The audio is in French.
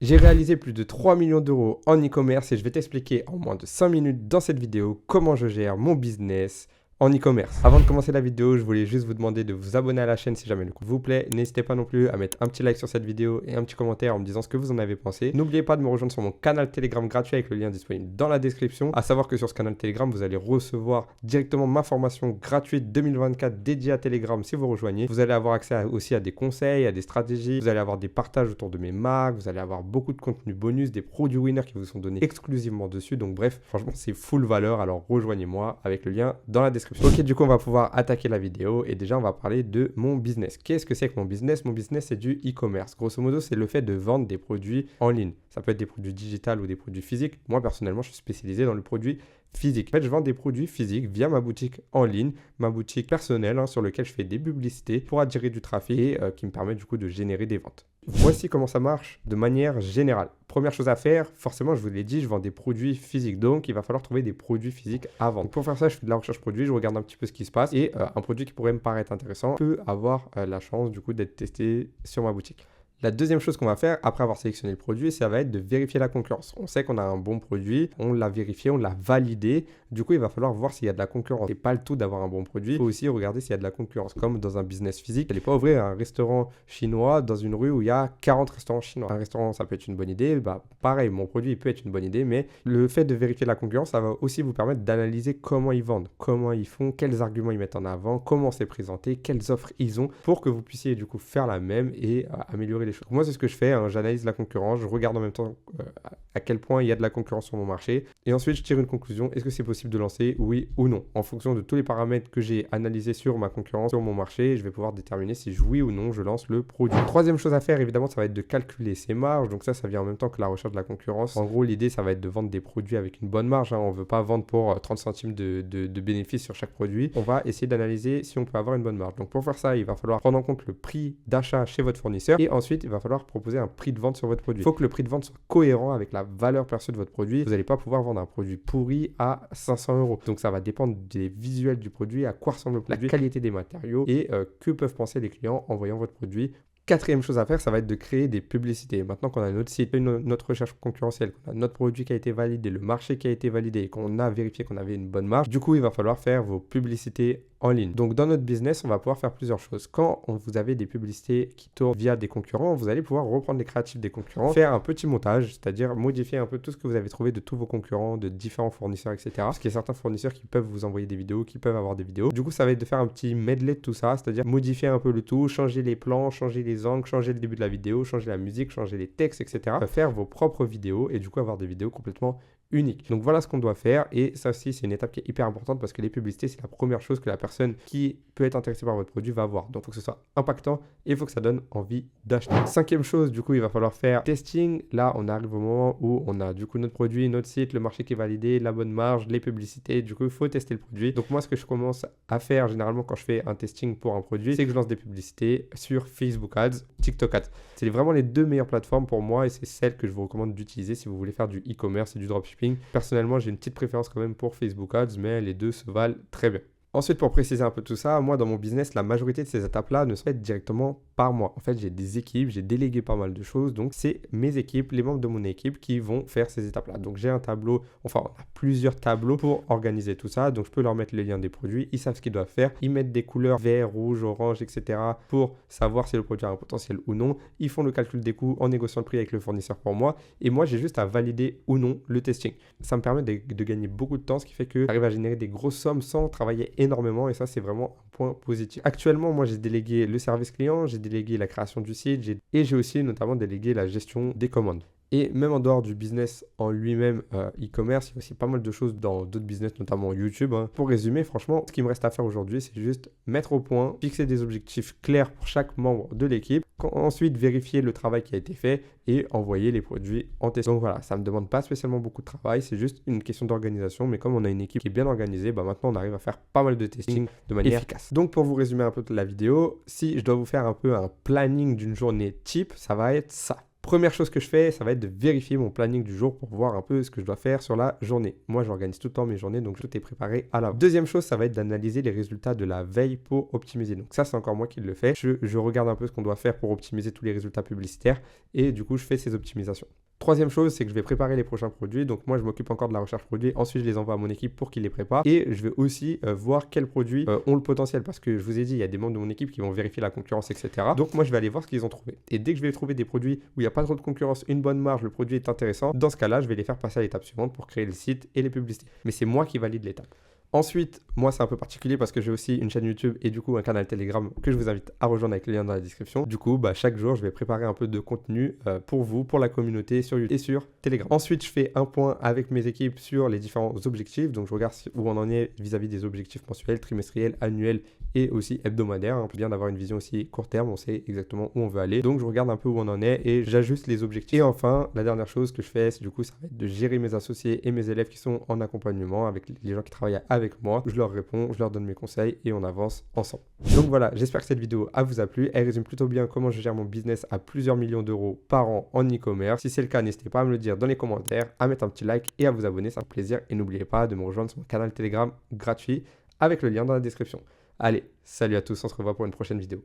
J'ai réalisé plus de 3 millions d'euros en e-commerce et je vais t'expliquer en moins de 5 minutes dans cette vidéo comment je gère mon business en e-commerce. Avant de commencer la vidéo, je voulais juste vous demander de vous abonner à la chaîne si jamais le coup vous plaît. N'hésitez pas non plus à mettre un petit like sur cette vidéo et un petit commentaire en me disant ce que vous en avez pensé. N'oubliez pas de me rejoindre sur mon canal Telegram gratuit avec le lien disponible dans la description. À savoir que sur ce canal Telegram, vous allez recevoir directement ma formation gratuite 2024 dédiée à Telegram si vous rejoignez. Vous allez avoir accès aussi à des conseils, à des stratégies. Vous allez avoir des partages autour de mes marques. Vous allez avoir beaucoup de contenu bonus, des produits winners qui vous sont donnés exclusivement dessus. Donc bref, franchement, c'est full valeur. Alors rejoignez-moi avec le lien dans la description. Ok, du coup, on va pouvoir attaquer la vidéo et déjà, on va parler de mon business. Qu'est-ce que c'est que mon business? Mon business, c'est du e-commerce. Grosso modo, c'est le fait de vendre des produits en ligne. Ça peut être des produits digitales ou des produits physiques. Moi, personnellement, je suis spécialisé dans le produit physique. En fait, je vends des produits physiques via ma boutique en ligne, ma boutique personnelle sur laquelle je fais des publicités pour attirer du trafic et qui me permet du coup de générer des ventes. Voici comment ça marche de manière générale. Première chose à faire, forcément, je vous l'ai dit, je vends des produits physiques. Donc, il va falloir trouver des produits physiques à vendre. Donc, pour faire ça, je fais de la recherche produit, je regarde un petit peu ce qui se passe et un produit qui pourrait me paraître intéressant peut avoir la chance du coup d'être testé sur ma boutique. La deuxième chose qu'on va faire après avoir sélectionné le produit, ça va être de vérifier la concurrence. On sait qu'on a un bon produit, on l'a vérifié, on l'a validé. Du coup, il va falloir voir s'il y a de la concurrence. C'est pas le tout d'avoir un bon produit. Il faut aussi regarder s'il y a de la concurrence. Comme dans un business physique, vous n'allez pas ouvrir un restaurant chinois dans une rue où il y a 40 restaurants chinois. Un restaurant, ça peut être une bonne idée. Bah, pareil, mon produit, il peut être une bonne idée. Mais le fait de vérifier la concurrence, ça va aussi vous permettre d'analyser comment ils vendent, comment ils font, quels arguments ils mettent en avant, comment c'est présenté, quelles offres ils ont pour que vous puissiez du coup faire la même et améliorer les choses. Moi, c'est ce que je fais. J'analyse la concurrence, je regarde en même temps à quel point il y a de la concurrence sur mon marché et ensuite je tire une conclusion. Est-ce que c'est possible de lancer, oui ou non? En fonction de tous les paramètres que j'ai analysés sur ma concurrence, sur mon marché, je vais pouvoir déterminer si oui ou non je lance le produit. Troisième chose à faire, évidemment, ça va être de calculer ses marges. Donc ça vient en même temps que la recherche de la concurrence. En gros, l'idée, ça va être de vendre des produits avec une bonne marge. On ne veut pas vendre pour 30 centimes de bénéfices sur chaque produit. On va essayer d'analyser si on peut avoir une bonne marge. Donc pour faire ça, il va falloir prendre en compte le prix d'achat chez votre fournisseur et ensuite, il va falloir proposer un prix de vente sur votre produit. Il faut que le prix de vente soit cohérent avec la valeur perçue de votre produit. Vous n'allez pas pouvoir vendre un produit pourri à 500 euros. Donc ça va dépendre des visuels du produit, à quoi ressemble le produit, la qualité des matériaux et que peuvent penser les clients en voyant votre produit. Quatrième chose à faire, ça va être de créer des publicités. Maintenant qu'on a notre site, notre recherche concurrentielle, qu'on a notre produit qui a été validé, le marché qui a été validé et qu'on a vérifié qu'on avait une bonne marge, du coup, il va falloir faire vos publicités en ligne. Donc, dans notre business, on va pouvoir faire plusieurs choses. Quand vous avez des publicités qui tournent via des concurrents, vous allez pouvoir reprendre les créatifs des concurrents, faire un petit montage, c'est-à-dire modifier un peu tout ce que vous avez trouvé de tous vos concurrents, de différents fournisseurs, etc. Parce qu'il y a certains fournisseurs qui peuvent vous envoyer des vidéos, qui peuvent avoir des vidéos. Du coup, ça va être de faire un petit medley de tout ça, c'est-à-dire modifier un peu le tout, changer les plans, changer les angles, changer le début de la vidéo, changer la musique, changer les textes, etc. Faire vos propres vidéos et du coup avoir des vidéos complètement unique. Donc voilà ce qu'on doit faire et ça aussi c'est une étape qui est hyper importante parce que les publicités c'est la première chose que la personne qui peut être intéressée par votre produit va voir. Donc il faut que ce soit impactant et il faut que ça donne envie d'acheter. Cinquième chose, du coup il va falloir faire testing. Là on arrive au moment où on a du coup notre produit, notre site, le marché qui est validé, la bonne marge, les publicités. Du coup il faut tester le produit. Donc moi ce que je commence à faire généralement quand je fais un testing pour un produit, c'est que je lance des publicités sur Facebook Ads, TikTok Ads. C'est vraiment les deux meilleures plateformes pour moi et c'est celles que je vous recommande d'utiliser si vous voulez faire du e-commerce et du dropshipping. Personnellement, j'ai une petite préférence quand même pour Facebook Ads, mais les deux se valent très bien. Ensuite, pour préciser un peu tout ça, moi, dans mon business, la majorité de ces étapes-là ne sont faites directement par moi. En fait, j'ai des équipes, j'ai délégué pas mal de choses. Donc, c'est mes équipes, les membres de mon équipe qui vont faire ces étapes-là. Donc, j'ai un tableau, enfin, on a plusieurs tableaux pour organiser tout ça. Donc, je peux leur mettre les liens des produits. Ils savent ce qu'ils doivent faire. Ils mettent des couleurs vert, rouge, orange, etc. pour savoir si le produit a un potentiel ou non. Ils font le calcul des coûts en négociant le prix avec le fournisseur pour moi. Et moi, j'ai juste à valider ou non le testing. Ça me permet de gagner beaucoup de temps, ce qui fait que j'arrive à générer des grosses sommes sans travailler énormément et ça c'est vraiment un point positif. Actuellement moi j'ai délégué le service client, j'ai délégué la création du site et j'ai aussi notamment délégué la gestion des commandes. Et même en dehors du business en lui-même e-commerce, il y a aussi pas mal de choses dans d'autres business, notamment YouTube. Pour résumer, franchement, ce qui me reste à faire aujourd'hui, c'est juste mettre au point, fixer des objectifs clairs pour chaque membre de l'équipe, ensuite vérifier le travail qui a été fait et envoyer les produits en test. Donc voilà, ça ne me demande pas spécialement beaucoup de travail, c'est juste une question d'organisation. Mais comme on a une équipe qui est bien organisée, maintenant on arrive à faire pas mal de testing de manière efficace. Donc pour vous résumer un peu la vidéo, si je dois vous faire un peu un planning d'une journée type, ça va être ça. Première chose que je fais, ça va être de vérifier mon planning du jour pour voir un peu ce que je dois faire sur la journée. Moi, j'organise tout le temps mes journées, donc tout est préparé à l'avance. Deuxième chose, ça va être d'analyser les résultats de la veille pour optimiser. Donc ça, c'est encore moi qui le fais. Je regarde un peu ce qu'on doit faire pour optimiser tous les résultats publicitaires et du coup, je fais ces optimisations. Troisième chose, c'est que je vais préparer les prochains produits. Donc moi, je m'occupe encore de la recherche produit. Ensuite, je les envoie à mon équipe pour qu'ils les préparent. Et je vais aussi voir quels produits ont le potentiel. Parce que je vous ai dit, il y a des membres de mon équipe qui vont vérifier la concurrence, etc. Donc moi, je vais aller voir ce qu'ils ont trouvé. Et dès que je vais trouver des produits où il n'y a pas trop de concurrence, une bonne marge, le produit est intéressant, dans ce cas-là, je vais les faire passer à l'étape suivante pour créer le site et les publicités. Mais c'est moi qui valide l'étape. Ensuite, moi c'est un peu particulier parce que j'ai aussi une chaîne YouTube et du coup un canal Telegram que je vous invite à rejoindre avec le lien dans la description. Du coup, chaque jour, je vais préparer un peu de contenu pour vous, pour la communauté sur YouTube et sur Telegram. Ensuite, je fais un point avec mes équipes sur les différents objectifs. Donc, je regarde où on en est vis-à-vis des objectifs mensuels, trimestriels, annuels et aussi hebdomadaires. C'est bien d'avoir une vision aussi court terme, on sait exactement où on veut aller. Donc, je regarde un peu où on en est et j'ajuste les objectifs. Et enfin, la dernière chose que je fais, c'est du coup, ça va être de gérer mes associés et mes élèves qui sont en accompagnement avec les gens qui travaillent avec moi. Je leur réponds, je leur donne mes conseils et on avance ensemble. Donc voilà, j'espère que cette vidéo vous a plu. Elle résume plutôt bien comment je gère mon business à plusieurs millions d'euros par an en e-commerce. Si c'est le cas, n'hésitez pas à me le dire dans les commentaires, à mettre un petit like et à vous abonner, ça fait plaisir. Et n'oubliez pas de me rejoindre sur mon canal Telegram gratuit avec le lien dans la description. Allez, salut à tous, on se revoit pour une prochaine vidéo.